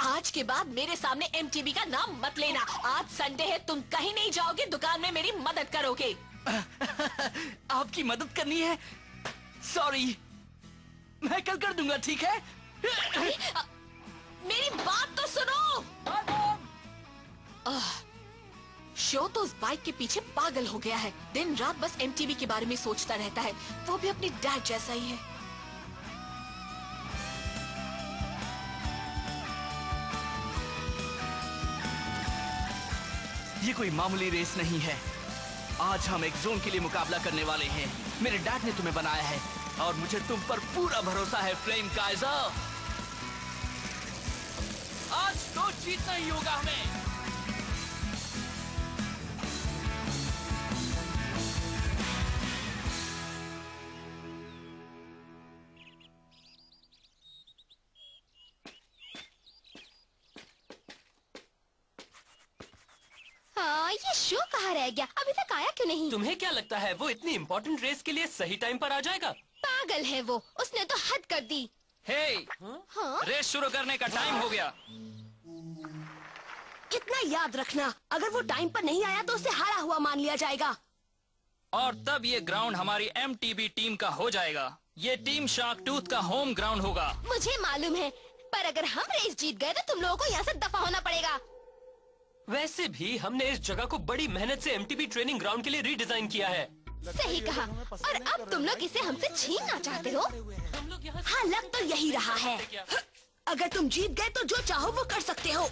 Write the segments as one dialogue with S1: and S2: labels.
S1: आज के बाद मेरे सामने एमटीवी का नाम मत लेना। आज संडे है, तुम कहीं नहीं जाओगे, दुकान में मेरी मदद करोगे।
S2: आपकी मदद करनी है? सॉरी, मैं कल कर दूंगा, ठीक है?
S1: मेरी बात तो सुनो। शो तो उस बाइक के पीछे पागल हो गया है। दिन रात बस एमटीवी के बारे में सोचता रहता है। वो भी अपने डैड जैसा ही है।
S2: ये कोई मामूली रेस नहीं है। आज हम एक जोन के लिए मुकाबला करने वाले हैं। मेरे डैड ने तुम्हें बनाया है और मुझे तुम पर पूरा भरोसा है फ्लेम काइजर। आज तो जीतना ही होगा हमें।
S3: ये शो कहाँ रह गया? अभी तक आया क्यों नहीं?
S4: तुम्हें क्या लगता है वो इतनी इम्पोर्टेंट रेस के लिए सही टाइम पर आ जाएगा?
S3: पागल है वो, उसने तो हद कर दी।
S5: हे,
S3: हाँ?
S5: रेस शुरू करने का टाइम हो गया।
S1: इतना याद रखना, अगर वो टाइम पर नहीं आया तो उसे हारा हुआ मान लिया जाएगा।
S5: और तब ये ग्राउंड हमारी एमटीबी टीम का हो जाएगा। ये टीम शार्क टूथ का होम ग्राउंड होगा।
S3: मुझे मालूम है, पर अगर हम रेस जीत गए तो तुम लोगों को यहाँ से दफा होना पड़ेगा।
S4: वैसे भी हमने इस जगह को बड़ी मेहनत से एमटीबी ट्रेनिंग ग्राउंड के लिए रीडिजाइन किया है।
S3: सही कहा। और अब तुम लोग इसे हमसे छीनना चाहते हो?
S4: हम लोग यहाँ
S1: हाँ, लग तो यही रहा है। अगर तुम जीत गए तो जो चाहो वो कर सकते हो।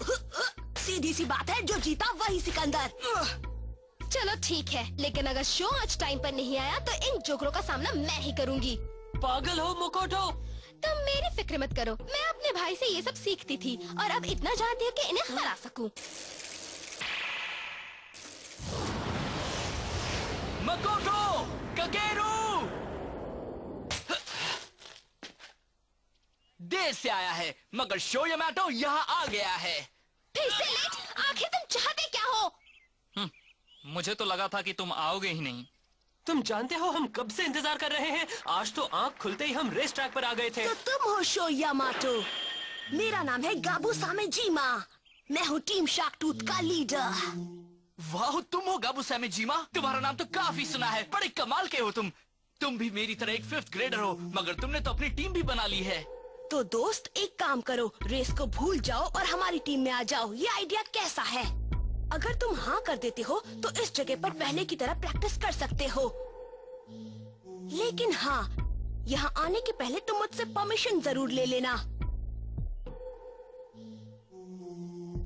S1: सीधी सी बात है, जो जीता वही सिकंदर।
S3: चलो ठीक है, लेकिन अगर शो आज टाइम पर नहीं आया तो इन जोकरों का सामना मैं ही करूंगी।
S4: पागल हो मोकोटो?
S3: तुम मेरी फिक्र मत करो, मैं अपने भाई से ये सब सीखती थी और अब इतना जानती हूँ कि इन्हें हरा सकूं।
S2: मकोटो, ककेरू! देर से आया है, मगर शो यामाटो यहाँ आ गया है।
S3: फिर से लेट? आखिर तुम चाहते क्या हो?
S5: मुझे तो लगा था कि तुम आओगे ही नहीं।
S4: तुम जानते हो हम कब से इंतजार कर रहे हैं। आज तो आंख खुलते ही हम रेस ट्रैक पर आ गए थे।
S1: तो तुम हो शो यामाटो। मेरा नाम है गाबू सामेजीमा। मैं हूँ टीम शार्क टूथ का लीडर।
S2: वाह, तुम हो गाबू सामेजीमा? तुम्हारा नाम तो काफी सुना है। बड़े कमाल के हो तुम भी मेरी तरह एक 5th ग्रेडर हो, मगर तुमने तो अपनी टीम भी बना ली है।
S1: तो दोस्त, एक काम करो, रेस को भूल जाओ और हमारी टीम में आ जाओ। ये आइडिया कैसा है? अगर तुम हाँ कर देते हो तो इस जगह पर पहले की तरह प्रैक्टिस कर सकते हो। लेकिन हाँ, यहाँ आने के पहले तुम मुझसे परमिशन जरूर ले लेना।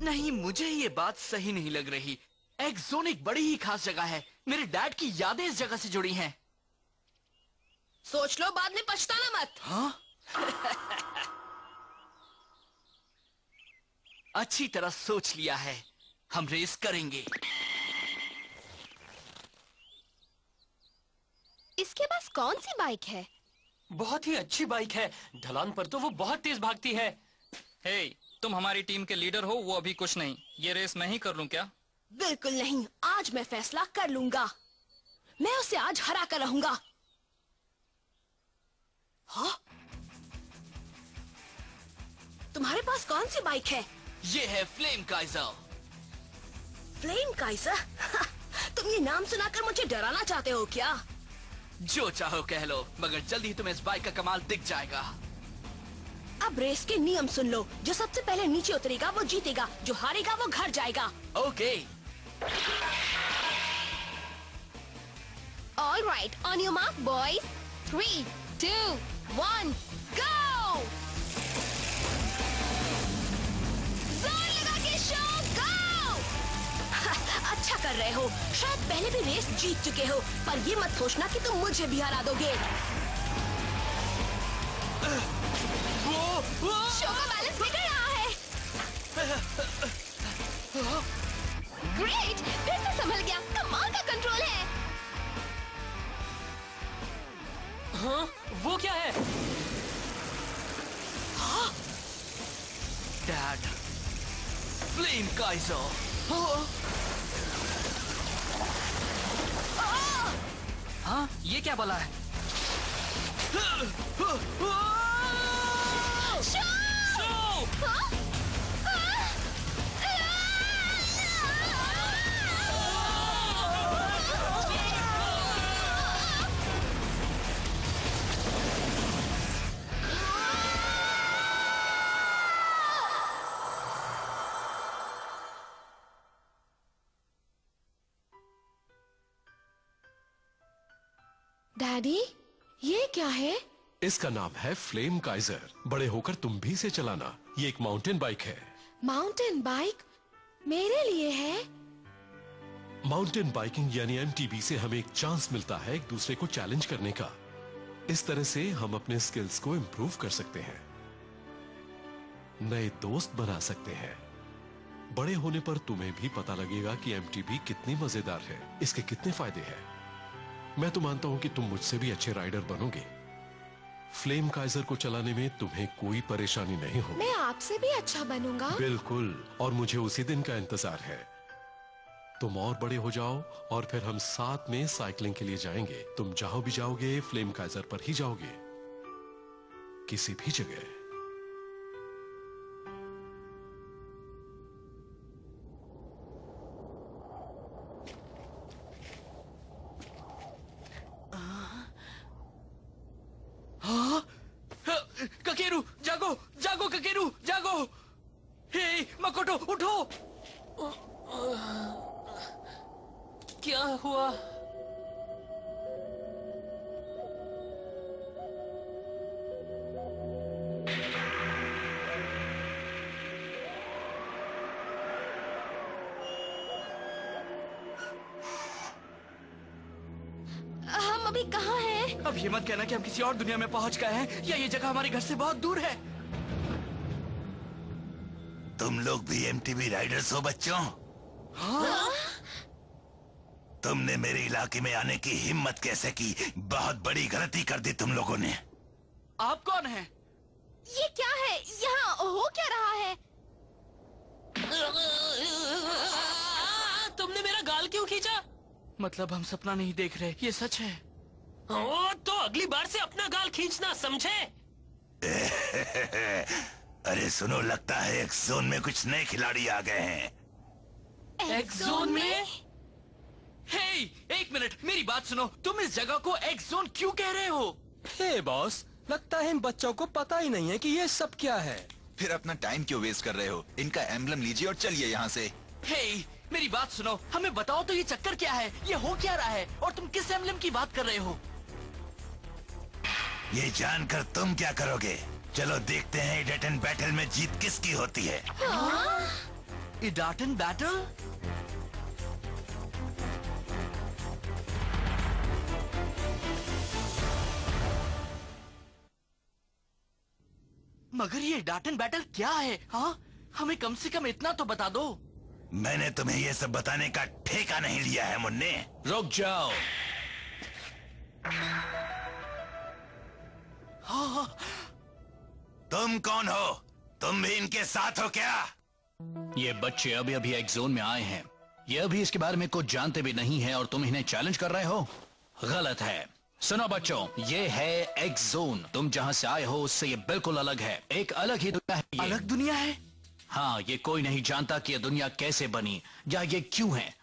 S2: नहीं, मुझे ये बात सही नहीं लग रही। एक्सोन एक बड़ी ही खास जगह है। मेरे डैड की यादें इस जगह से जुड़ी हैं।
S1: सोच लो, बाद में पछताना मत।
S2: हाँ? अच्छी तरह सोच लिया है, हम रेस करेंगे।
S3: इसके पास कौन सी बाइक है?
S4: बहुत ही अच्छी बाइक है। ढलान पर तो वो बहुत तेज भागती है।
S5: हे, तुम हमारी टीम के लीडर हो, वो अभी कुछ नहीं। ये रेस मैं ही कर लूं क्या?
S1: बिल्कुल नहीं, आज मैं फैसला कर लूंगा। मैं उसे आज हरा कर रहूंगा। हाँ? तुम्हारे पास कौन सी बाइक है?
S2: ये है फ्लेम काइजर।
S1: Flame Kaizer? तुम ये नाम सुनाकर मुझे डराना चाहते हो क्या?
S2: जो चाहो कह लो, मगर जल्दी ही तुम्हें इस बाइक का कमाल दिख जाएगा।
S1: अब रेस के नियम सुन लो। जो सबसे पहले नीचे उतरेगा वो जीतेगा, जो हारेगा वो घर जाएगा।
S2: Okay.
S3: All right, on your mark, boys. 3, 2, 1, go! जोर लगा के शो, go!
S1: अच्छा कर रहे हो। शायद पहले भी रेस जीत चुके हो, पर ये मत सोचना कि तुम मुझे भी हरा दोगे।
S3: शो का बैलेंस बिगड़ रहा है। ग्रेट, फिर से संभल गया। कमाल का कंट्रोल है।
S4: हाँ, वो क्या है?
S1: हाँ?
S2: Dad, flame Kaizer.
S5: हाँ, ये क्या भला है?
S3: शो! हाँ?
S1: डैडी, ये क्या है?
S6: इसका नाम है फ्लेम काइजर। बड़े होकर तुम भी इसे चलाना। ये एक माउंटेन बाइक है।
S1: माउंटेन बाइक मेरे लिए है?
S6: माउंटेन बाइकिंग यानी एमटीबी से हमें एक चांस मिलता है एक दूसरे को चैलेंज करने का। इस तरह से हम अपने स्किल्स को इम्प्रूव कर सकते हैं, नए दोस्त बना सकते हैं। बड़े होने पर तुम्हें भी पता लगेगा कि एमटीबी कितनी मजेदार है, इसके कितने फायदे हैं। मैं तो मानता हूं कि तुम मुझसे भी अच्छे राइडर बनोगे। फ्लेम काइजर को चलाने में तुम्हें कोई परेशानी नहीं होगी।
S1: मैं आपसे भी अच्छा बनूंगा।
S6: बिल्कुल, और मुझे उसी दिन का इंतजार है। तुम और बड़े हो जाओ और फिर हम साथ में साइकिलिंग के लिए जाएंगे। तुम जहां भी जाओगे फ्लेम काइजर पर ही जाओगे, किसी भी जगह।
S2: ककेरू जागो, जागो ककेरू जागो। हे मकोटो उठो।
S4: क्या हुआ?
S3: हम अभी कहाँ हैं?
S2: अब ये मत कहना कि हम किसी और दुनिया में पहुंच गए हैं या ये जगह हमारे घर से बहुत दूर है।
S7: तुम लोग भी एमटीबी राइडर्स हो बच्चों?
S2: हाँ?
S7: तुमने मेरे इलाके में आने की हिम्मत कैसे की? बहुत बड़ी गलती कर दी तुम लोगों ने।
S2: आप कौन हैं?
S3: ये क्या है? यहाँ हो क्या रहा है?
S4: तुमने मेरा गाल क्यों खींचा?
S2: मतलब हम सपना नहीं देख रहे, ये सच है।
S4: ओ, तो अगली बार से अपना गाल खींचना, समझे?
S7: अरे सुनो, लगता है एक जोन में कुछ नए खिलाड़ी आ गए हैं।
S2: एक्स जोन में? हे, एक मिनट, मेरी बात सुनो। तुम इस जगह को एक्स जोन क्यों कह रहे हो?
S8: हे बॉस, लगता है इन बच्चों को पता ही नहीं है कि ये सब क्या है।
S9: फिर अपना टाइम क्यों वेस्ट कर रहे हो? इनका एम्बलम लीजिए और चलिए यहाँ से।
S2: हे, मेरी बात सुनो, हमें बताओ तो ये चक्कर क्या है? ये हो क्या रहा है? और तुम किस एम्बलम की बात कर रहे हो?
S7: ये जानकर तुम क्या करोगे? चलो देखते हैं इडाटन बैटल में जीत किसकी होती है।
S2: इडाटन बैटल? मगर ये इडाटन बैटल क्या है? हाँ, हमें कम से कम इतना तो बता दो।
S7: मैंने तुम्हें ये सब बताने का ठेका नहीं लिया है मुन्ने।
S6: रुक जाओ।
S7: तुम कौन हो? तुम भी इनके साथ हो क्या?
S5: ये बच्चे अभी अभी एक जोन में आए हैं। ये अभी इसके बारे में कुछ जानते भी नहीं है और तुम इन्हें चैलेंज कर रहे हो? गलत है। सुनो बच्चों, ये है एक्स जोन। तुम जहाँ से आए हो उससे ये बिल्कुल अलग है। एक अलग ही दुनिया है ये।
S2: अलग दुनिया है?
S5: हाँ, ये कोई नहीं जानता कि ये दुनिया कैसे बनी या ये क्यों है।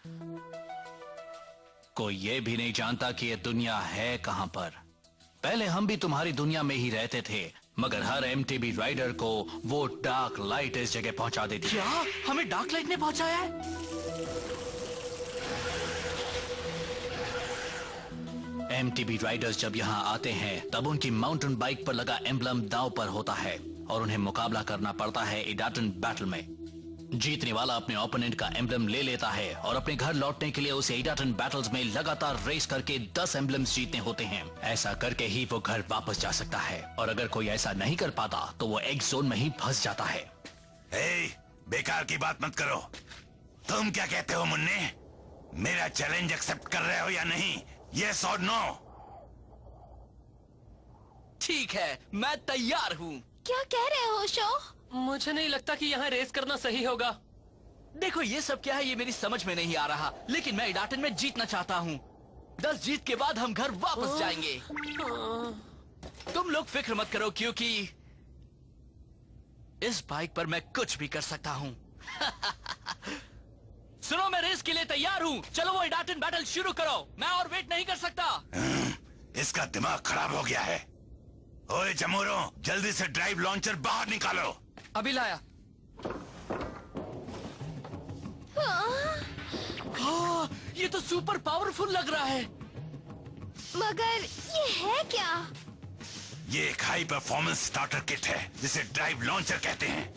S5: कोई ये भी नहीं जानता कि ये दुनिया है कहाँ पर। पहले हम भी तुम्हारी दुनिया में ही रहते थे, मगर हर एमटीबी राइडर को वो डार्क लाइट इस जगह पहुंचा देती है।
S2: क्या हमें डार्क लाइट ने पहुंचाया है?
S5: एमटीबी राइडर्स जब यहाँ आते हैं तब उनकी माउंटेन बाइक पर लगा एम्बलम दांव पर होता है और उन्हें मुकाबला करना पड़ता है इडाटन बैटल में। जीतने वाला अपने ओपोनेंट का एम्बलम ले लेता है और अपने घर लौटने के लिए उसे इडाटन बैटल्स में लगातार रेस करके 10 एम्बलम्स जीतने होते हैं। ऐसा करके ही वो घर वापस जा सकता है और अगर कोई ऐसा नहीं कर पाता तो वो एक्स जोन में ही फंस जाता है।
S7: बेकार की बात मत करो। तुम क्या कहते हो मुन्ने? मेरा चैलेंज एक्सेप्ट कर रहे हो या नहीं? यस और नो?
S2: ठीक है, मैं तैयार हूँ।
S3: क्या कह रहे हो शो?
S4: मुझे नहीं लगता कि यहाँ रेस करना सही होगा।
S2: देखो ये सब क्या है, ये मेरी समझ में नहीं आ रहा, लेकिन मैं इडाटन में जीतना चाहता हूँ। 10 जीत के बाद हम घर वापस जाएंगे। तुम लोग फिक्र मत करो क्योंकि इस बाइक पर मैं कुछ भी कर सकता हूँ। सुनो, मैं रेस के लिए तैयार हूँ। चलो वो इडाटन बैटल शुरू करो। मैं और वेट नहीं कर सकता।
S7: इसका दिमाग खराब हो गया है। ओए जमूरों, जल्दी से ड्राइव लॉन्चर बाहर निकालो।
S2: अभी लाया। हाँ, ये तो सुपर पावरफुल लग रहा है।
S3: मगर ये है क्या?
S7: ये एक हाई परफॉर्मेंस स्टार्टर किट है जिसे ड्राइव लॉन्चर कहते हैं।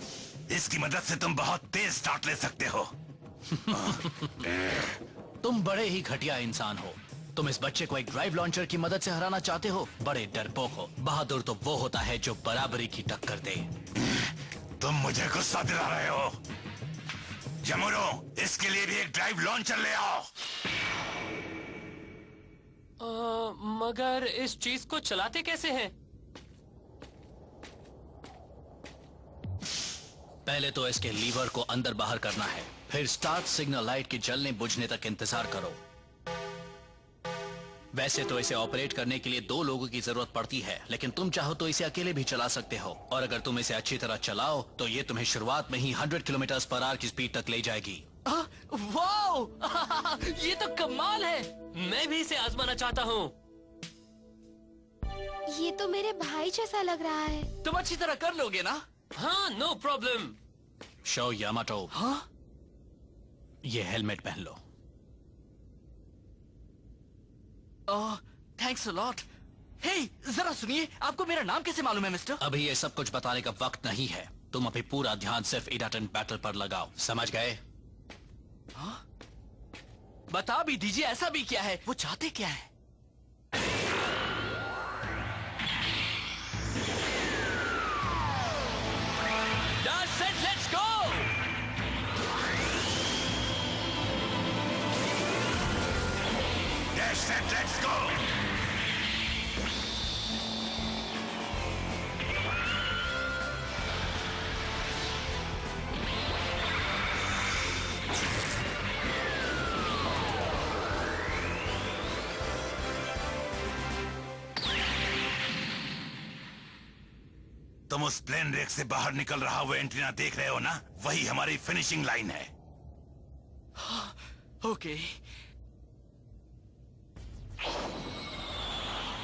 S7: इसकी मदद से तुम बहुत तेज स्टार्ट ले सकते हो।
S5: तुम बड़े ही घटिया इंसान हो। तुम इस बच्चे को एक ड्राइव लॉन्चर की मदद से हराना चाहते हो? बड़े डरपोक हो। बहादुर तो वो होता है जो बराबरी की टक्कर दे।
S7: तुम मुझे गुस्सा दिला रहे हो। जमुरो, इसके लिए भी एक ड्राइव लॉन्चर ले आओ।
S4: मगर इस चीज को चलाते कैसे हैं?
S5: पहले तो इसके लीवर को अंदर बाहर करना है, फिर स्टार्ट सिग्नल लाइट के जलने बुझने तक इंतजार करो। वैसे तो इसे ऑपरेट करने के लिए 2 लोगों की जरूरत पड़ती है, लेकिन तुम चाहो तो इसे अकेले भी चला सकते हो। और अगर तुम इसे अच्छी तरह चलाओ तो ये तुम्हें शुरुआत में ही 100 किलोमीटर पर आवर की स्पीड तक ले जाएगी।
S2: वाह! ये तो कमाल है।
S4: मैं भी इसे आजमाना चाहता हूँ।
S3: ये तो मेरे भाई जैसा लग रहा है।
S2: तुम अच्छी तरह कर लोगे ना?
S4: हाँ, नो प्रॉब्लम।
S5: शो यामाटो,
S2: हाँ?
S5: ये हेलमेट पहन लो।
S2: Thanks a lot. हे, जरा सुनिए, आपको मेरा नाम कैसे मालूम है मिस्टर?
S5: अभी ये सब कुछ बताने का वक्त नहीं है। तुम अभी पूरा ध्यान सिर्फ इडाटन बैटल पर लगाओ, समझ गए?
S2: बता भी दीजिए, ऐसा भी क्या है? वो चाहते क्या है? That's it, let's go!
S7: That's it, let's go! तुम उस प्लेन रेक से बाहर निकल रहा वो एंटीना देख रहे हो ना? वही हमारी फिनिशिंग लाइन है।
S2: ओके।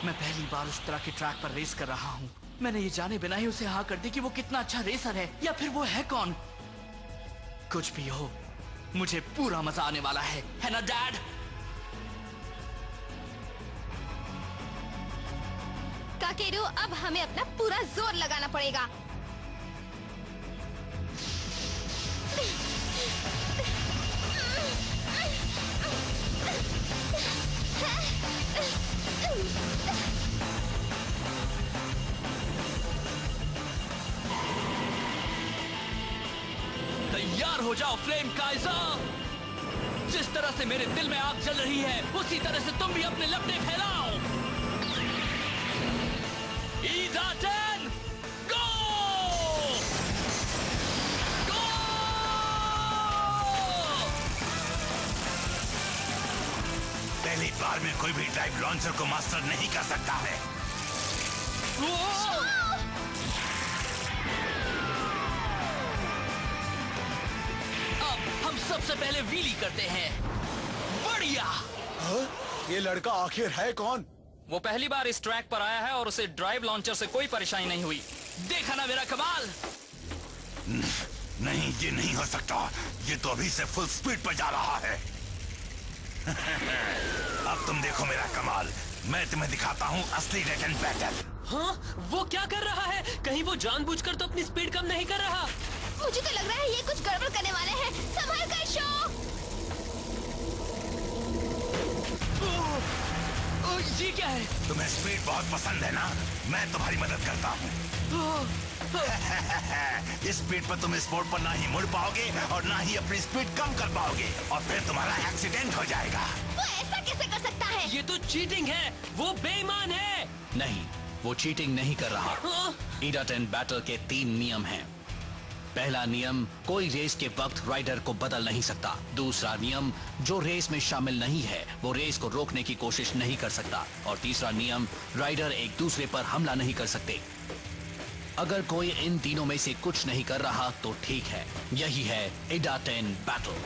S2: मैं पहली बार उस तरह के ट्रैक पर रेस कर रहा हूँ। मैंने ये जाने बिना ही उसे हाँ कर दी कि वो कितना अच्छा रेसर है, या फिर वो है कौन। कुछ भी हो, मुझे पूरा मजा आने वाला है ना डैड?
S3: काकेरू, अब हमें अपना पूरा जोर लगाना पड़ेगा।
S2: तैयार हो जाओ फ्लेम काइजर। जिस तरह से मेरे दिल में आग जल रही है, उसी तरह से तुम भी अपने लपटे फैलाओ। इडाटन, गो! गो!
S7: पहली बार में कोई भी ड्राइव लॉन्चर को मास्टर नहीं कर सकता है।
S2: अब हम सबसे पहले व्हीली करते हैं। बढ़िया।
S10: ये लड़का आखिर है कौन?
S11: वो पहली बार इस ट्रैक पर आया है और उसे ड्राइव लॉन्चर से कोई परेशानी नहीं हुई।
S2: देखा ना मेरा कमाल?
S7: नहीं, ये नहीं हो सकता। ये तो अभी से फुल स्पीड पर जा रहा है। अब तुम देखो मेरा कमाल। मैं तुम्हें दिखाता हूँ असली रेटन बैटल।
S4: हाँ, वो क्या कर रहा है? कहीं वो जानबूझकर तो अपनी स्पीड कम नहीं कर रहा?
S3: मुझे तो लग रहा है ये कुछ गड़बड़ करने वाले हैं। संभल कर शो।
S2: ये क्या है?
S7: तुम्हें स्पीड बहुत पसंद है ना? मैं तुम्हारी मदद करता हूँ। इस स्पीड पर तुम इस बोर्ड पर ना ही मुड़ पाओगे और ना ही अपनी स्पीड कम कर पाओगे, और फिर तुम्हारा एक्सीडेंट हो जाएगा।
S3: वो ऐसा कैसे कर सकता है?
S4: ये तो चीटिंग है। वो बेईमान है।
S5: नहीं, वो चीटिंग नहीं कर रहा। इडाटन बैटल के 3 नियम हैं। पहला नियम, कोई रेस के वक्त राइडर को बदल नहीं सकता। दूसरा नियम, जो रेस में शामिल नहीं है वो रेस को रोकने की कोशिश नहीं कर सकता। और तीसरा नियम, राइडर एक दूसरे पर हमला नहीं कर सकते। अगर कोई इन तीनों में से कुछ नहीं कर रहा तो ठीक है। यही है इडाटन बैटल।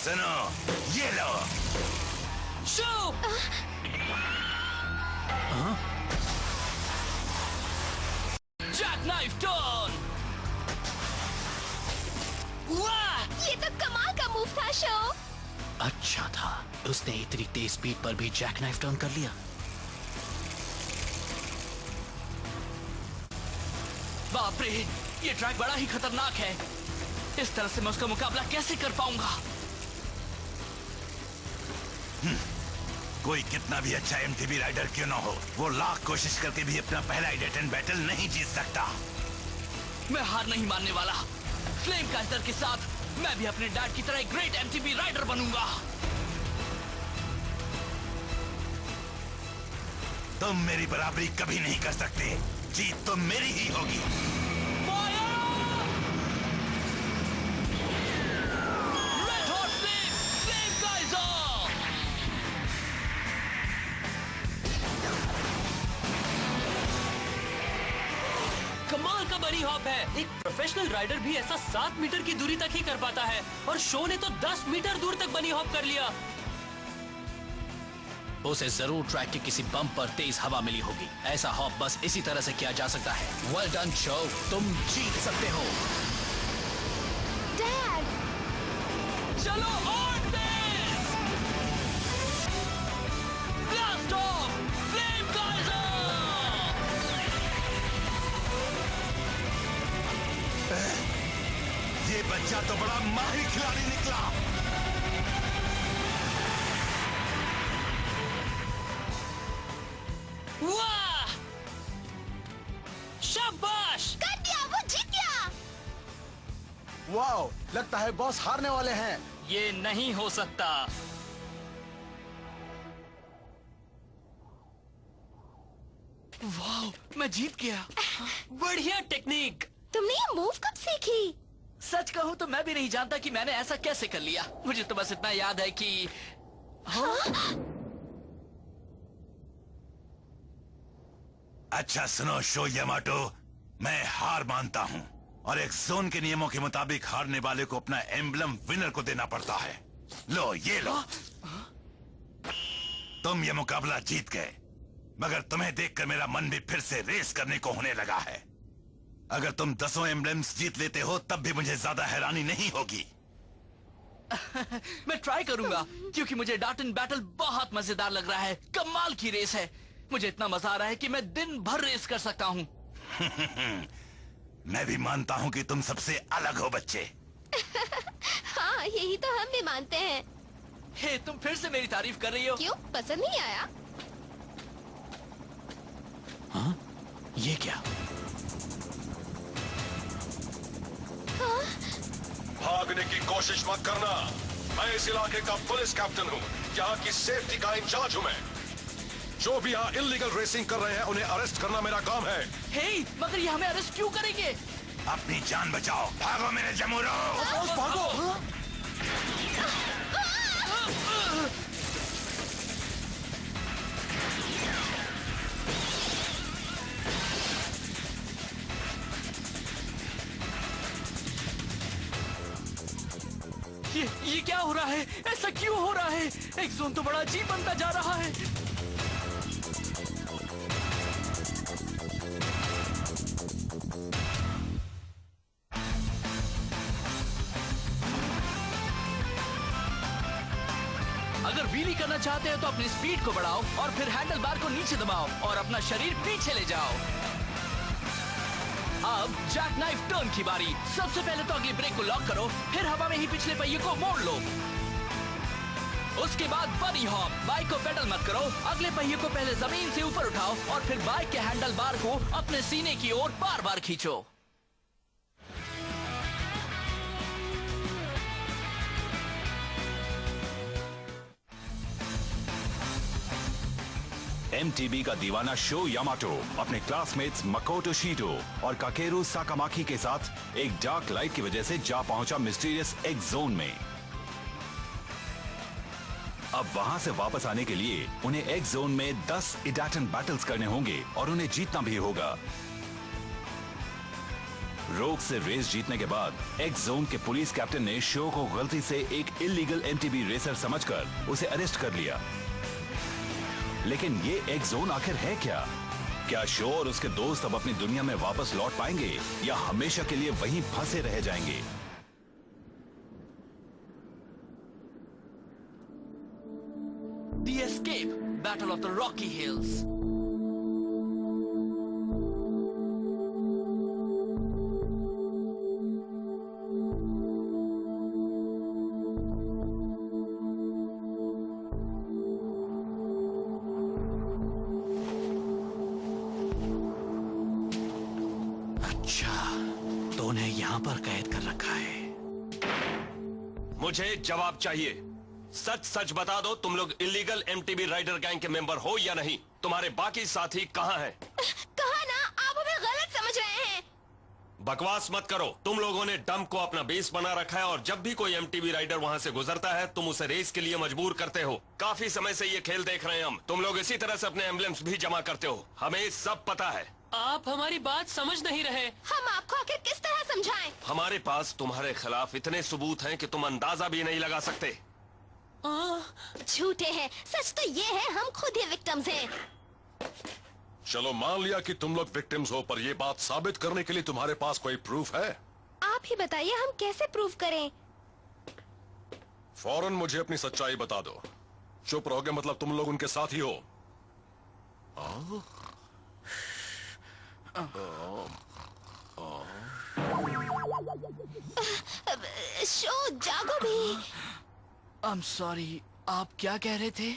S7: सुनो, ये लो।
S4: शो!
S2: Jackknife turn!
S3: वाह! ये तो कमाल का मूव था शो।
S5: अच्छा था उसने इतनी तेज स्पीड पर भी जैक नाइफ टर्न कर लिया।
S2: बाप रे, ये ट्रैक बड़ा ही खतरनाक है। इस तरह से मैं उसका मुकाबला कैसे कर पाऊंगा?
S7: कोई कितना भी अच्छा एमटीबी राइडर क्यों ना हो, वो लाख कोशिश करके भी अपना पहला इडाटन बैटल नहीं जीत सकता।
S2: मैं हार नहीं मानने वाला। फ्लेम काइजर के साथ मैं भी अपने डैड की तरह एक ग्रेट एमटीबी राइडर बनूंगा।
S7: तुम मेरी बराबरी कभी नहीं कर सकते। जीत तो मेरी ही होगी।
S2: Red hot flame Kaizer.
S4: कमाल का बनी हॉप है। एक प्रोफेशनल राइडर भी ऐसा 7 मीटर की दूरी तक ही कर पाता है और शो ने तो 10 मीटर दूर तक बनी हॉप कर लिया।
S5: उसे जरूर ट्रैक के किसी बम्प पर तेज हवा मिली होगी। ऐसा हॉप बस इसी तरह से किया जा सकता है। वेल डन शो, तुम जीत सकते हो।
S3: डैड,
S2: चलो on this! Blast of flame Kaizer!
S7: ये बच्चा तो बड़ा माहिर खिलाड़ी निकला।
S4: वाह! शाबाश!
S3: कर दिया, वो जीत गया।
S10: वाओ, लगता है बॉस हारने वाले हैं।
S11: ये नहीं हो सकता।
S2: वाह, मैं जीत गया।
S4: बढ़िया टेक्निक।
S3: तुमने ये मूव कब सीखी?
S2: सच कहूं तो मैं भी नहीं जानता कि मैंने ऐसा कैसे कर लिया। मुझे तो बस इतना याद है कि
S7: अच्छा सुनो शो यामाटो, मैं हार मानता हूं और एक जोन के नियमों के मुताबिक हारने वाले को अपना एम्बलम विनर को देना पड़ता है। लो ये लो। तुम ये मुकाबला जीत गए, मगर तुम्हें देखकर मेरा मन भी फिर से रेस करने को होने लगा है। अगर तुम 10 एम्बलम्स जीत लेते हो तब भी मुझे ज्यादा हैरानी नहीं होगी।
S2: मैं ट्राई करूंगा क्योंकि मुझे डाटन बैटल बहुत मजेदार लग रहा है। कमाल की रेस है। मुझे इतना मजा आ रहा है कि मैं दिन भर रेस कर सकता हूँ।
S7: मैं भी मानता हूँ कि तुम सबसे अलग हो बच्चे।
S3: हाँ, यही तो हम भी मानते हैं।
S2: हे, तुम फिर से मेरी तारीफ कर रही हो।
S3: क्यों, पसंद नहीं आया?
S5: हाँ? ये क्या?
S6: भागने की कोशिश मत करना। मैं इस इलाके का पुलिस कैप्टन हूँ। यहाँ की सेफ्टी का इंचार्ज हूँ मैं। जो भी यहाँ इल्लीगल रेसिंग कर रहे हैं उन्हें अरेस्ट करना मेरा काम है।
S2: हे, मगर ये हमें अरेस्ट क्यों करेंगे?
S7: अपनी जान बचाओ। भागो मेरे जमूरो।
S10: भागो।
S2: ये क्या हो रहा है? ऐसा क्यों हो रहा है? एक जोन तो बड़ा अजीब बनता जा रहा है। अगर व्हीली करना चाहते हो तो अपनी स्पीड को बढ़ाओ और फिर हैंडल बार को नीचे दबाओ और अपना शरीर पीछे ले जाओ। अब जैक नाइफ टर्न की बारी। सबसे पहले तो अगली ब्रेक को लॉक करो, फिर हवा में ही पिछले पहिए को मोड़ लो। उसके बाद बनी हॉप। बाइक को पेडल मत करो, अगले पहिए को पहले जमीन से ऊपर उठाओ और फिर बाइक के हैंडल बार को अपने सीने की ओर बार बार खींचो।
S12: एमटीबी का दीवाना शो यामाटो अपने क्लासमेट्स मकोटो शीटो और काकेरू साकामाकी के साथ एक डार्क लाइट की वजह से जा पहुंचा मिस्टीरियस एक्स जोन में। अब वहां से वापस आने के लिए उन्हें एक्स जोन में 10 इडाटन बैटल्स करने होंगे और उन्हें जीतना भी होगा। रोग से रेस जीतने के बाद एक्स जोन के पुलिस कैप्टन ने शो को गलती से एक इल्लीगल एमटीबी रेसर समझकर उसे अरेस्ट कर लिया। लेकिन ये एक्स जोन आखिर है क्या? क्या शो और उसके दोस्त अब अपनी दुनिया में वापस लौट पाएंगे या हमेशा के लिए वहीं फंसे रह जाएंगे?
S2: escape. Battle of the Rocky Hills.
S5: पर कैद कर रखा है।
S13: मुझे जवाब चाहिए। सच सच बता दो, तुम लोग इलीगल एमटीबी राइडर गैंग के मेंबर हो या नहीं? तुम्हारे बाकी साथी कहाँ हैं?
S3: कहा ना, आप हमें गलत समझ रहे हैं।
S13: बकवास मत करो। तुम लोगों ने डंप को अपना बेस बना रखा है और जब भी कोई एमटीबी राइडर वहाँ से गुजरता है तुम उसे रेस के लिए मजबूर करते हो। काफी समय से ये खेल देख रहे हैं हम। तुम लोग इसी तरह से अपने एम्बलम्स भी जमा करते हो। हमें सब पता है।
S4: आप हमारी बात समझ नहीं रहे।
S3: हम आपको आखिर किस तरह समझाएं?
S13: हमारे पास तुम्हारे खिलाफ इतने सबूत हैं कि तुम अंदाजा भी नहीं लगा सकते।
S3: झूठे हैं। सच तो ये है, हम खुद ही विक्टिम्स हैं।
S6: चलो मान लिया कि तुम लोग विक्टिम्स हो, पर ये बात साबित करने के लिए तुम्हारे पास कोई प्रूफ है?
S3: आप ही बताइए, हम कैसे प्रूफ करें?
S6: फौरन मुझे अपनी सच्चाई बता दो। चुप रहोगे मतलब तुम लोग उनके साथ ही हो?
S3: शो जागो भी।
S2: I'm sorry, आप क्या कह रहे थे?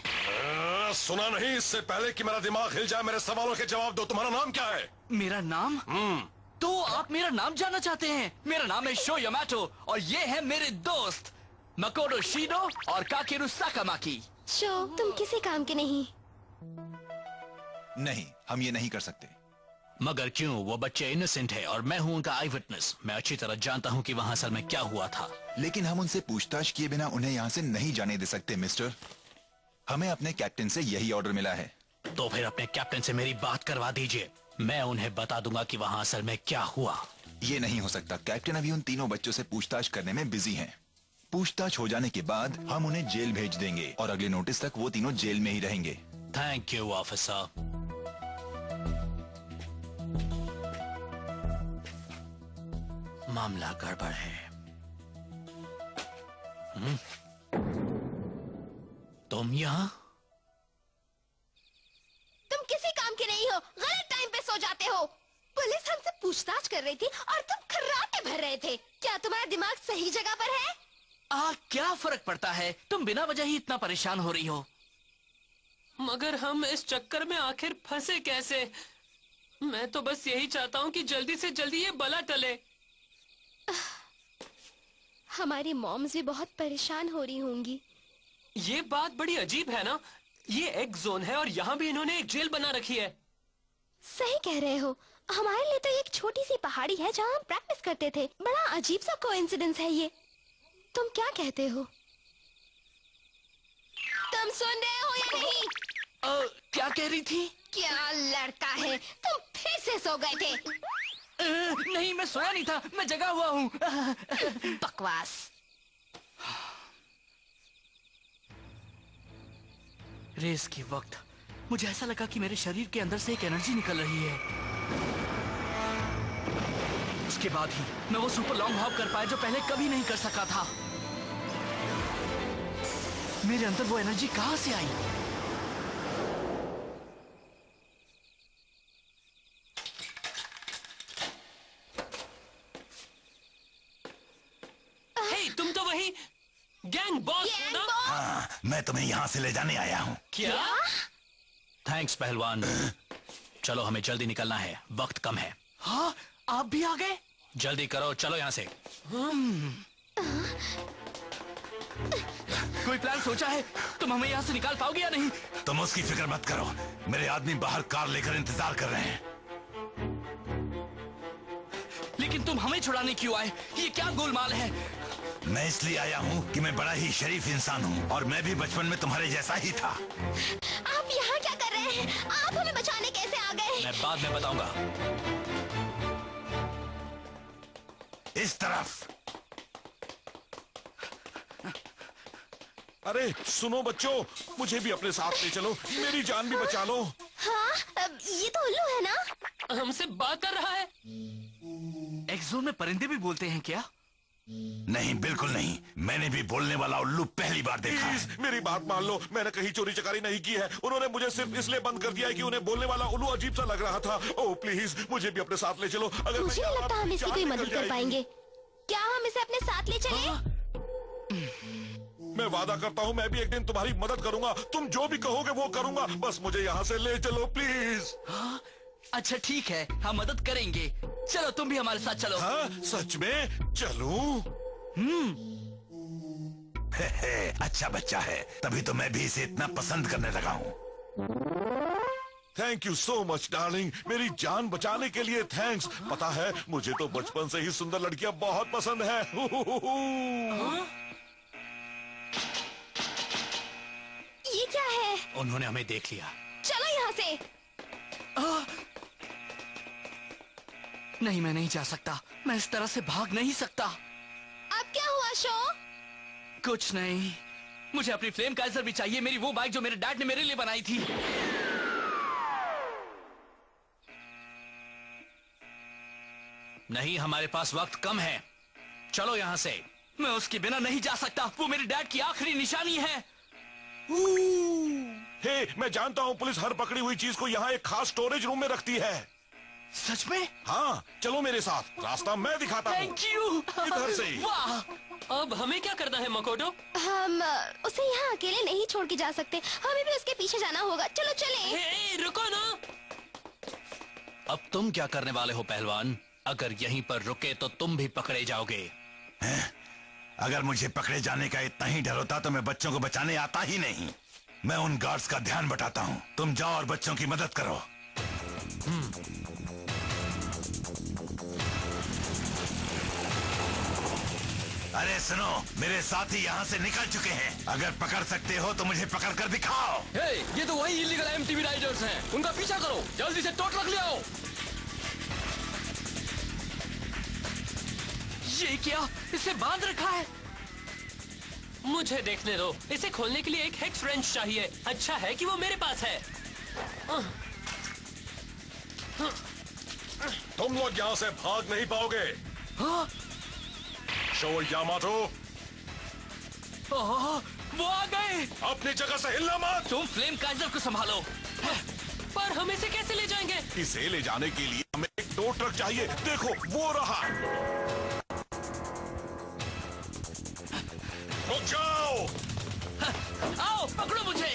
S6: सुना नहीं? इससे पहले कि मेरा दिमाग हिल जाए मेरे सवालों के जवाब दो। तुम्हारा नाम क्या है?
S2: मेरा नाम? तो आप मेरा नाम जानना चाहते हैं? मेरा नाम है शो यामाटो और ये है मेरे दोस्त मकोटो शिनो और काकेरू साकामाकी।
S3: शो, तुम किसी काम के नहीं।
S9: नहीं, हम ये नहीं कर सकते।
S5: मगर क्यों? वो बच्चे इनोसेंट है और मैं हूँ उनका आई विटनेस। मैं अच्छी तरह जानता हूँ कि वहाँ असल में क्या हुआ था।
S9: लेकिन हम उनसे पूछताछ किए बिना उन्हें यहाँ से नहीं जाने दे सकते मिस्टर। हमें अपने कैप्टन से यही ऑर्डर मिला है।
S5: तो फिर अपने कैप्टन से मेरी बात करवा दीजिए। मैं उन्हें बता दूंगा कि वहाँ असल में क्या हुआ।
S9: ये नहीं हो सकता। कैप्टन अभी उन तीनों बच्चों से पूछताछ करने में बिजी हैं। पूछताछ हो जाने के बाद हम उन्हें जेल भेज देंगे और अगले नोटिस तक वो तीनों जेल में ही रहेंगे।
S5: Thank you officer. मामला गड़बड़ है। तुम यहाँ?
S3: तुम किसी काम के नहीं हो। गलत टाइम पे सो जाते हो। पुलिस हमसे पूछताछ कर रही थी और तुम खर्राटे भर रहे थे। क्या तुम्हारा दिमाग सही जगह पर है?
S2: क्या फर्क पड़ता है? तुम बिना वजह ही इतना परेशान हो रही हो।
S4: मगर हम इस चक्कर में आखिर फंसे कैसे? मैं तो बस यही चाहता हूँ कि जल्दी से जल्दी ये बला टले।
S3: हमारी मॉम्स भी बहुत परेशान हो रही होंगी।
S4: ये बात बड़ी अजीब है ना? ये एक जोन है और यहाँ भी इन्होंने एक जेल बना रखी है।
S3: सही कह रहे हो। हमारे लिए तो एक छोटी सी पहाड़ी है जहाँ हम प्रैक्टिस करते थे। बड़ा अजीब सा कोइंसिडेंस है ये। तुम क्या कहते हो? तुम सुन रहे हो या नहीं?
S2: क्या कह रही थी?
S3: क्या लड़का है, तुम फिर से सो गए थे।
S2: नहीं, मैं सोया नहीं था, मैं जगा हुआ हूँ।
S3: बकवास।
S2: रेस के वक्त मुझे ऐसा लगा कि मेरे शरीर के अंदर से एक एनर्जी निकल रही है। उसके बाद ही मैं वो सुपर लॉन्ग हॉप कर पाया जो पहले कभी नहीं कर सका था। मेरे अंदर वो एनर्जी कहां से आई?
S4: तुम तो वही गैंग बॉस हो ना?
S7: हाँ, मैं तुम्हें यहाँ से ले जाने आया हूँ।
S4: क्या?
S5: थैंक्स पहलवान। चलो हमें जल्दी निकलना है, वक्त कम है।
S2: हाँ, आप भी आ गए?
S5: जल्दी करो, चलो यहाँ से।
S2: कोई प्लान सोचा है? तुम हमें यहाँ से निकाल पाओगे या नहीं?
S7: तुम उसकी फिक्र मत करो। मेरे आदमी बाहर कार लेकर इंतजार कर रहे हैं।
S2: लेकिन तुम हमें छुड़ाने क्यों आए? ये क्या गोलमाल है?
S7: मैं इसलिए आया हूँ कि मैं बड़ा ही शरीफ इंसान हूँ और मैं भी बचपन में तुम्हारे जैसा ही था।
S3: आप यहाँ क्या कर रहे हैं? आप हमें बचाने कैसे आ गए?
S5: मैं बाद में बताऊंगा।
S7: इस तरफ।
S6: अरे सुनो बच्चों, मुझे भी अपने साथ ले चलो, मेरी जान भी बचा लो।
S3: हाँ, ये तो उल्लू है ना?
S4: हमसे बात कर रहा है।
S2: एक जोन में परिंदे भी बोलते हैं क्या?
S7: नहीं, बिल्कुल नहीं। मैंने भी बोलने वाला उल्लू पहली बार देखा है।
S6: प्लीज मेरी बात मान लो, मैंने कहीं चोरी चकारी नहीं की है। उन्होंने मुझे सिर्फ इसलिए बंद कर दिया है कि उन्हें बोलने वाला उल्लू अजीब सा लग रहा था। ओह प्लीज मुझे भी अपने साथ ले चलो। अगर
S3: मुझे नहीं लगता हम इसकी कोई मदद कर पाएंगे। क्या हम इसे अपने साथ ले चले?
S6: मैं वादा करता हूँ मैं भी एक दिन तुम्हारी मदद करूंगा। तुम जो भी कहोगे वो करूंगा, बस मुझे यहाँ से ले चलो प्लीज।
S2: अच्छा ठीक है, हम मदद करेंगे। चलो तुम भी हमारे साथ चलो।
S6: हाँ, सच में चलूं?
S7: अच्छा बच्चा है, तभी तो मैं भी इसे इतना पसंद करने लगा हूँ।
S6: Thank you so much darling, मेरी जान बचाने के लिए थैंक्स। पता है मुझे तो बचपन से ही सुंदर लड़कियां बहुत पसंद है।
S3: ये क्या है?
S5: उन्होंने हमें देख लिया।
S3: चलो यहाँ से।
S2: नहीं, मैं नहीं जा सकता। मैं इस तरह से भाग नहीं सकता।
S3: अब क्या हुआ शो?
S2: कुछ नहीं, मुझे अपनी फ्लेम काइजर भी चाहिए। मेरी वो बाइक जो मेरे डैड ने मेरे लिए बनाई थी।
S5: नहीं, हमारे पास वक्त कम है। चलो यहाँ से।
S2: मैं उसके बिना नहीं जा सकता। वो मेरे डैड की आखिरी निशानी है।
S6: हे, मैं जानता हूँ पुलिस हर पकड़ी हुई चीज को यहाँ एक खास स्टोरेज रूम में रखती है।
S2: सच में?
S6: हाँ, चलो मेरे साथ, रास्ता मैं दिखाता हूँ।
S2: Thank you.
S6: इधर से।
S4: वाह! अब हमें क्या करना है मकोटो?
S3: हम उसे यहाँ अकेले नहीं छोड़ के जा सकते। हमें भी उसके पीछे जाना होगा। चलो चले।
S4: रुको ना।
S5: अब तुम क्या करने वाले हो पहलवान? अगर यहीं पर रुके तो तुम भी पकड़े जाओगे।
S7: अगर मुझे पकड़े जाने का इतना ही डर होता तो मैं बच्चों को बचाने आता ही नहीं। मैं उन गार्ड्स का ध्यान बटाता हूँ। तुम जाओ और बच्चों की मदद करो। अरे सुनो, मेरे साथी यहाँ से निकल चुके हैं। अगर पकड़ सकते हो तो मुझे पकड़ कर दिखाओ।
S8: ये तो वही इलीगल एमटीवी राइडर्स हैं। उनका पीछा करो, जल्दी से टो ट्रक ले आओ।
S2: ये क्या? इसे बांध रखा है।
S4: मुझे देखने दो। इसे खोलने के लिए एक हेक्स रेंच चाहिए। अच्छा है कि वो मेरे पास है।
S6: तुम लोग यहाँ से भाग नहीं पाओगे। शो यामाटो,
S2: वो आ गए।
S6: अपनी जगह से हिलना मत।
S2: तुम फ्लेम काइजर को संभालो।
S4: पर हम इसे कैसे ले जाएंगे?
S6: इसे ले जाने के लिए हमें एक टो ट्रक चाहिए। देखो वो रहा। रुक जाओ।
S2: आओ पकड़ो मुझे।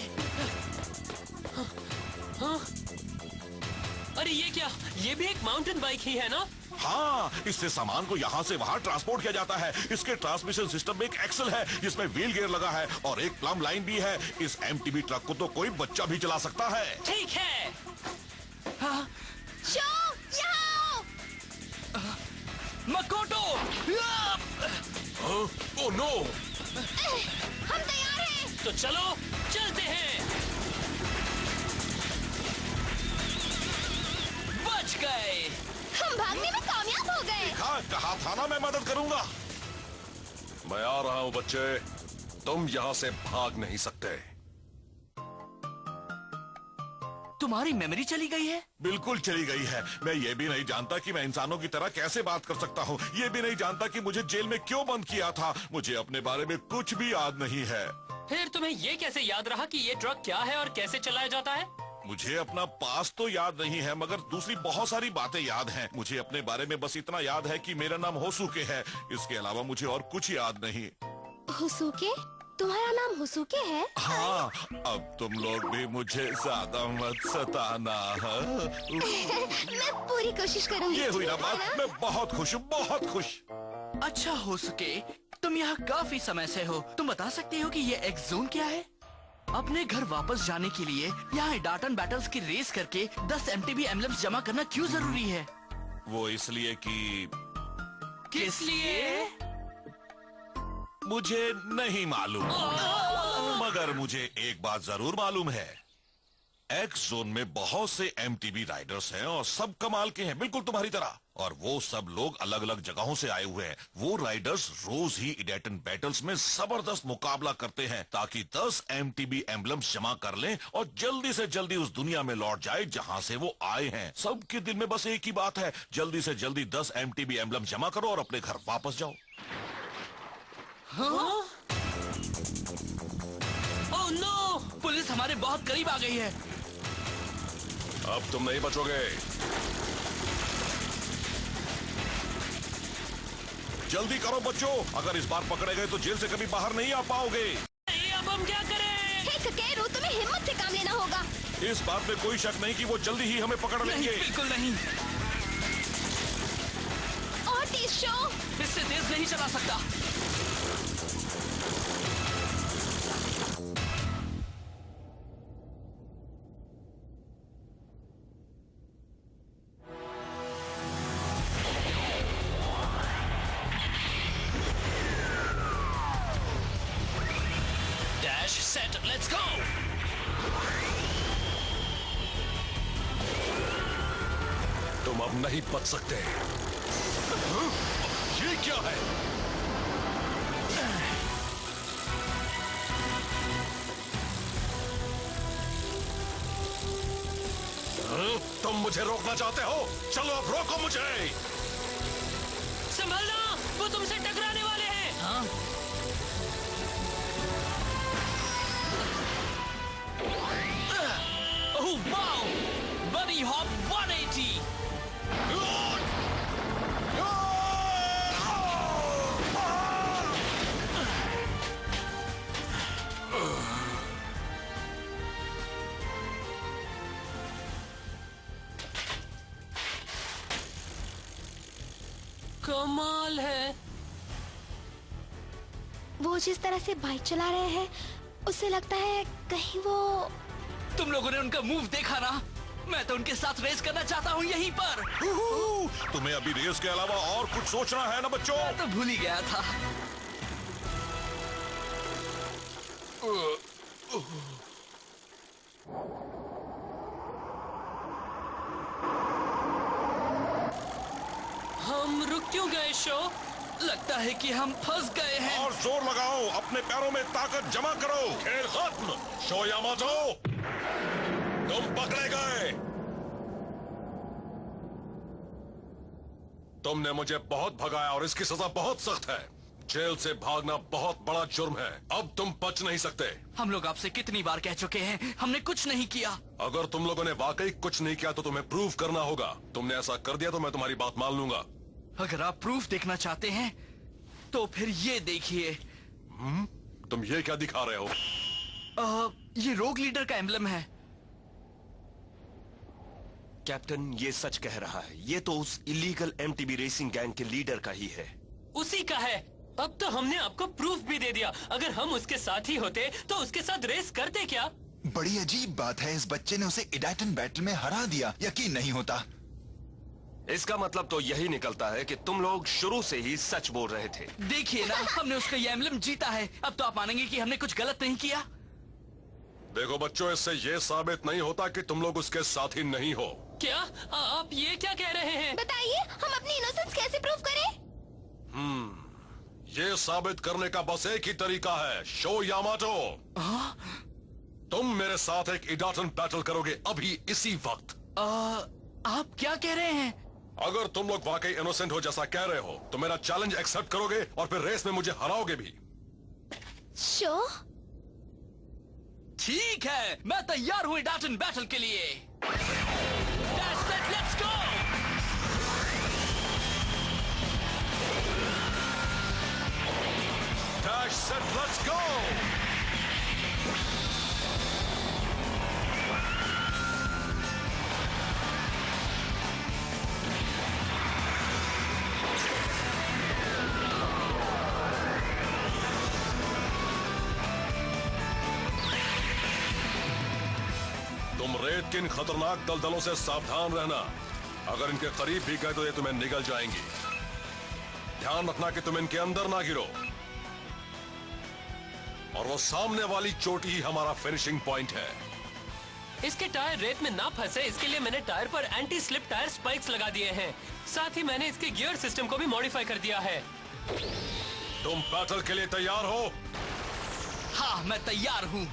S4: अरे ये क्या? ये भी एक माउंटेन बाइक ही है ना?
S6: हाँ, इससे सामान को यहाँ से वहाँ ट्रांसपोर्ट किया जाता है। इसके ट्रांसमिशन सिस्टम में एक एक्सल है जिसमें व्हील गियर लगा है और एक प्लम लाइन भी है। इस एमटीबी ट्रक को तो कोई बच्चा भी चला सकता है।
S4: ठीक है।
S3: शो, यहाँ आओ।
S2: मकोटो।
S6: Oh no.
S3: हम तैयार हैं।
S4: तो चलो चलते हैं।
S2: बच गए।
S3: हम भागने में कामयाब हो गए।
S6: कहा था ना मैं मदद करूंगा। मैं आ रहा हूँ बच्चे, तुम यहाँ से भाग नहीं सकते।
S2: तुम्हारी मेमोरी चली गई है?
S6: बिल्कुल चली गई है। मैं ये भी नहीं जानता कि मैं इंसानों की तरह कैसे बात कर सकता हूँ। ये भी नहीं जानता कि मुझे जेल में क्यों बंद किया था। मुझे अपने बारे में कुछ भी याद नहीं है।
S4: फिर तुम्हें ये कैसे याद रहा कि ये ट्रक क्या है और कैसे चलाया जाता है?
S6: मुझे अपना पास तो याद नहीं है, मगर दूसरी बहुत सारी बातें याद हैं। मुझे अपने बारे में बस इतना याद है कि मेरा नाम होसुके है। इसके अलावा मुझे और कुछ याद नहीं।
S3: होसुके? तुम्हारा नाम होसुके है?
S6: हाँ, अब तुम लोग भी मुझे ज्यादा मत सताना।
S3: मैं पूरी कोशिश करूंगी।
S6: ये हुई ना बात। मैं बहुत खुश हूँ, बहुत खुश।
S2: अच्छा होसुके, तुम यहाँ काफी समय से हो। तुम बता सकते हो कि ये एक्स जोन क्या है? अपने घर वापस जाने के लिए यहाँ डाटन बैटल्स की रेस करके 10 एमटीबी एम्बलम्स जमा करना क्यों जरूरी है?
S6: वो इसलिए कि...
S2: किस लिए?
S6: मुझे नहीं मालूम, मगर मुझे एक बात जरूर मालूम है। एक्स जोन में बहुत से एमटीबी राइडर्स हैं और सब कमाल के हैं, बिल्कुल तुम्हारी तरह। और वो सब लोग अलग अलग जगहों से आए हुए हैं। वो राइडर्स रोज ही इडेटन बैटल्स में जबरदस्त मुकाबला करते हैं ताकि 10 एमटीबी एम्बलम्स जमा कर लें और जल्दी से जल्दी उस दुनिया में लौट जाए जहां से वो आए हैं। सबके दिल में बस एक ही बात है, जल्दी से जल्दी 10 एमटीबी एम्बलम्स जमा करो और अपने घर वापस जाओ।
S2: Oh no! पुलिस हमारे बहुत करीब आ गई है।
S12: अब तुम नहीं बचोगे। जल्दी करो बच्चों, अगर इस बार पकड़े गए तो जेल से कभी बाहर नहीं आ पाओगे।
S4: अब हम क्या करें?
S3: हे ककेरू, तुम्हें हिम्मत से काम लेना होगा।
S12: इस बात में कोई शक नहीं कि वो जल्दी ही हमें पकड़ लेंगे।
S2: नहीं, बिल्कुल नहीं।
S3: और तेज शो,
S2: इससे तेज नहीं चला सकता।
S5: Dash, set, let's go!
S12: तुम अब नहीं बच सकते। ये क्या है? तुम मुझे रोकना चाहते हो? चलो अब रोको मुझे।
S4: संभलना, वो तुमसे टकराने वाले हैं।
S2: हाँ? Oh wow! बनी हॉप 180।
S4: कमाल है।
S3: वो जिस तरह से बाइक चला रहे हैं, उससे लगता है कहीं वो...
S2: तुम लोगों ने उनका मूव देखा ना? मैं तो उनके साथ रेस करना चाहता हूँ यहीं पर।
S12: तुम्हें अभी रेस के अलावा और कुछ सोचना है ना बच्चों?
S2: मैं तो भूल ही गया था।
S4: हम रुक क्यों गए शो?
S2: लगता है कि हम फंस गए हैं।
S12: और जोर लगाओ, अपने पैरों में ताकत जमा करो। खेल खत्म। शो यामाटो, तुम पकड़े गए। तुमने मुझे बहुत भगाया और इसकी सजा बहुत सख्त है। जेल से भागना बहुत बड़ा जुर्म है। अब तुम बच नहीं सकते।
S2: हम लोग आपसे कितनी बार कह चुके हैं, हमने कुछ नहीं किया।
S12: अगर तुम लोगों ने वाकई कुछ नहीं किया तो तुम्हें प्रूव करना होगा। तुमने ऐसा कर दिया तो मैं तुम्हारी बात मान लूंगा।
S2: अगर आप प्रूफ देखना चाहते हैं तो फिर ये देखिए।
S12: तुम ये क्या दिखा रहे हो?
S2: ये रोग लीडर का एम्बलम है।
S13: कैप्टन, ये सच कह रहा है। ये तो उस इलीगल एमटीबी रेसिंग गैंग के लीडर का ही है।
S4: उसी का है। अब तो हमने आपको प्रूफ भी दे दिया। अगर हम उसके साथ ही होते तो उसके साथ रेस करते क्या?
S9: बड़ी अजीब बात है, इस बच्चे ने उसे इडाटन बैटल में हरा दिया। यकीन नहीं होता।
S13: इसका मतलब तो यही निकलता है कि तुम लोग शुरू से ही सच बोल रहे थे।
S2: देखिए ना, हमने उसका ये एम्बलम जीता है। अब तो आप मानेंगे कि हमने कुछ गलत नहीं किया।
S12: देखो बच्चों, इससे ये साबित नहीं होता कि तुम लोग उसके साथ ही नहीं हो।
S4: क्या आप ये क्या कह रहे हैं?
S3: बताइए, हम अपनी इनोसेंस कैसे प्रूव करें?
S12: ये साबित करने का बस एक ही तरीका है। शो यामाटो, तुम मेरे साथ एक इडाटन बैटल करोगे अभी इसी वक्त।
S2: आप क्या कह रहे हैं?
S12: अगर तुम लोग वाकई इनोसेंट हो जैसा कह रहे हो तो मेरा चैलेंज एक्सेप्ट करोगे और फिर रेस में मुझे हराओगे भी।
S3: शो,
S2: ठीक है, मैं तैयार हूँ इडाटन बैटल के लिए। Dash, set, let's go!
S12: Dash, set, let's go! तुम रेत के इन खतरनाक दलदलों से सावधान रहना। अगर इनके करीब भी गए तो ये तुम्हें निगल जाएंगी। ध्यान रखना कि तुम इनके अंदर ना गिरो। और वो सामने वाली चोटी ही हमारा फिनिशिंग पॉइंट है।
S4: इसके टायर रेत में ना फंसे, इसके लिए मैंने टायर पर एंटी स्लिप टायर स्पाइक्स लगा दिए हैं। साथ ही मैंने इसके गियर सिस्टम को भी मॉडिफाई कर दिया है।
S12: तुम बैटल के लिए तैयार हो?
S2: हाँ, मैं तैयार हूँ।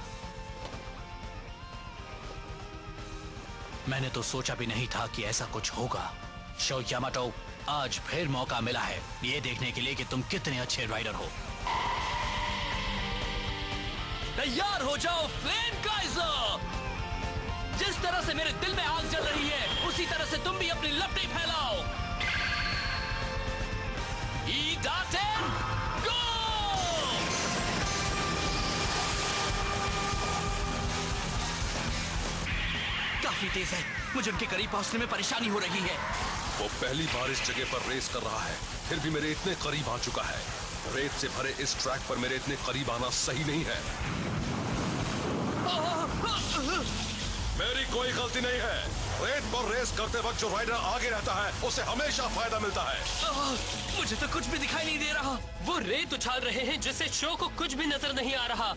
S5: मैंने तो सोचा भी नहीं था कि ऐसा कुछ होगा। शो यामाटो, आज फिर मौका मिला है ये देखने के लिए कि तुम कितने अच्छे राइडर हो।
S2: तैयार हो जाओ फ्लेम काइजर। जिस तरह से मेरे दिल में आग जल रही है उसी तरह से तुम भी अपनी लपटें फैलाओ। ईडाटेन गो! काफी तेज है, मुझे उनके करीब पहुंचने में परेशानी हो रही है।
S6: वो पहली बार इस जगह पर रेस कर रहा है, फिर भी मेरे इतने करीब आ चुका है। रेत से भरे इस ट्रैक पर मेरे इतने करीब आना सही नहीं है। मेरी कोई गलती नहीं है। रेत पर रेस करते वक्त जो राइडर आगे रहता है उसे हमेशा फायदा मिलता है।
S2: मुझे तो कुछ भी दिखाई नहीं दे रहा।
S4: वो रेत उछाल रहे हैं जिससे शो को कुछ भी नजर नहीं आ रहा।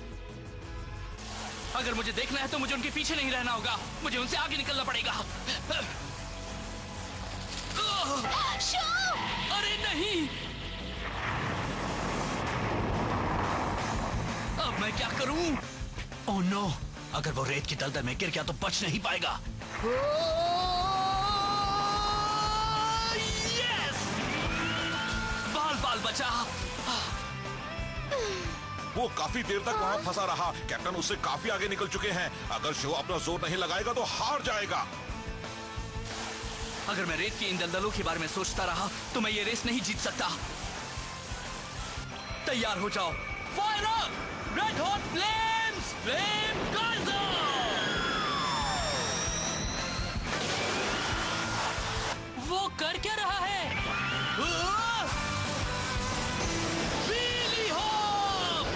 S2: अगर मुझे देखना है तो मुझे उनके पीछे नहीं रहना होगा, मुझे उनसे आगे निकलना पड़ेगा।
S3: शो!
S2: अरे नहीं, अब मैं क्या करूं? ओह नो, अगर वो रेत की दलदल में गिर गया तो बच नहीं पाएगा। यस! बाल बचा।
S7: वो काफी देर तक वहाँ फंसा रहा। कैप्टन उससे काफी आगे निकल चुके हैं। अगर शो अपना जोर नहीं लगाएगा तो हार जाएगा।
S2: अगर मैं रेत की इन दलदलों के बारे में सोचता रहा तो मैं ये रेस नहीं जीत सकता। तैयार हो जाओ, fire up! Red hot flames! Flame Kaizer!
S4: वो कर क्या रहा है?
S2: Wheelie hop!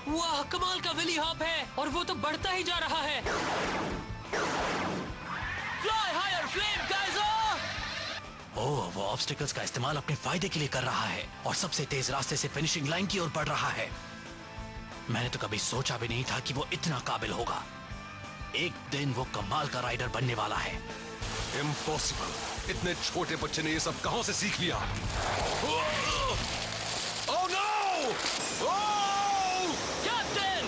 S4: वाह, कमाल का व्हीली हॉप है और वो तो बढ़ता ही जा रहा है।
S2: Fly higher flame Kaiser! Oh, वो ऑब्स्टिकल्स का इस्तेमाल अपने फायदे के लिए कर रहा है और सबसे तेज रास्ते से फिनिशिंग लाइन की ओर बढ़ रहा है। मैंने तो कभी सोचा भी नहीं था कि वो इतना काबिल होगा। एक दिन वो कमाल का राइडर बनने वाला है।
S6: इम्पॉसिबल! इतने छोटे बच्चे ने ये सब कहां से सीख लिया? Oh no!
S2: कैप्टन!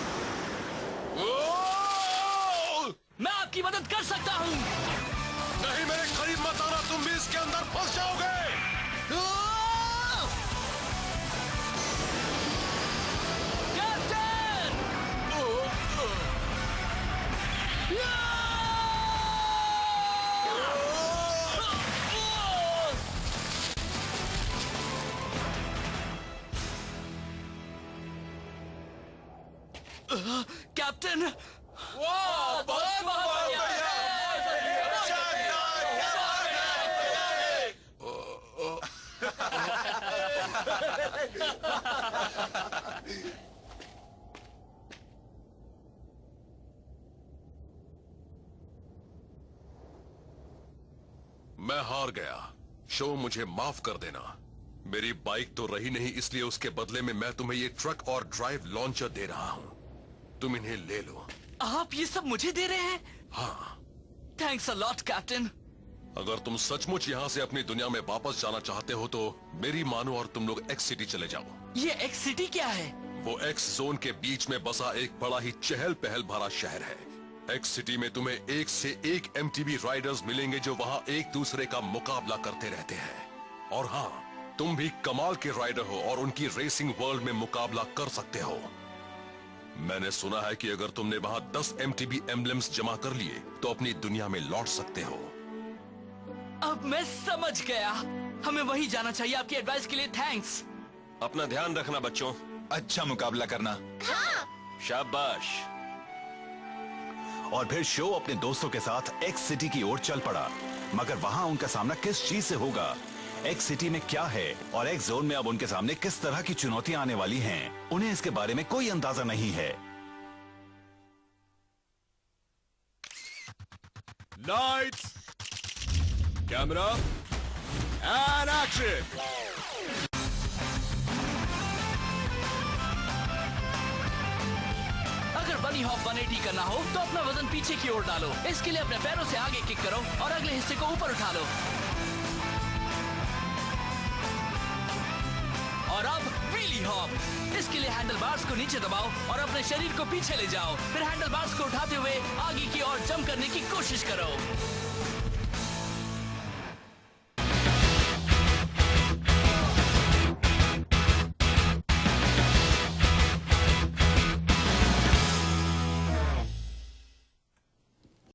S2: मैं आपकी मदद कर सकता हूँ।
S6: नहीं, मेरे करीब मत आना, तुम भी इसके अंदर फंस जाओगे।
S2: कैप्टन! कैप्टन!
S6: मैं हार गया। शो, मुझे माफ कर देना। मेरी बाइक तो रही नहीं, इसलिए उसके बदले में मैं तुम्हें ये ट्रक और ड्राइव लॉन्चर दे रहा हूँ। तुम इन्हें ले लो।
S2: आप ये सब मुझे दे रहे हैं?
S6: हाँ।
S2: Thanks a lot captain.
S6: अगर तुम सचमुच यहाँ से अपनी दुनिया में वापस जाना चाहते हो तो मेरी मानो और तुम लोग एक्स सिटी चले जाओ।
S2: ये एक्स सिटी क्या है?
S6: वो एक्स जोन के बीच में बसा एक बड़ा ही चहल पहल भरा शहर है। एक्स सिटी में तुम्हें एक से एक एमटीबी राइडर्स मिलेंगे जो वहाँ एक दूसरे का मुकाबला करते रहते हैं। और हाँ, तुम भी कमाल के राइडर हो और उनकी रेसिंग वर्ल्ड में मुकाबला कर सकते हो। मैंने सुना है कि अगर तुमने वहाँ 10 एमटीबी एम्ब्लेम्स जमा कर लिए तो अपनी दुनिया में लौट सकते हो।
S2: अब मैं समझ गया। हमें वहीं जाना चाहिए। आपकी एडवाइस के लिए थैंक्स।
S13: अपना ध्यान रखना बच्चों।
S9: अच्छा मुकाबला करना।
S3: हाँ।
S13: शाबाश।
S12: और फिर शो अपने दोस्तों के साथ एक्स सिटी की ओर चल पड़ा। मगर वहां उनका सामना किस चीज से होगा, एक्स सिटी में क्या है और एक्स जोन में अब उनके सामने किस तरह की चुनौतियां आने वाली हैं, उन्हें इसके बारे में कोई अंदाजा नहीं है।
S6: Lights, camera and action.
S2: अगर बनी हॉप 180 करना हो तो अपना वजन पीछे की ओर डालो। इसके लिए अपने पैरों से आगे किक करो और अगले हिस्से को ऊपर उठा लो। और अब व्हीली हॉप। इसके लिए हैंडल बार्स को नीचे दबाओ और अपने शरीर को पीछे ले जाओ। फिर हैंडल बार्स को उठाते हुए आगे की ओर जंप करने की कोशिश करो।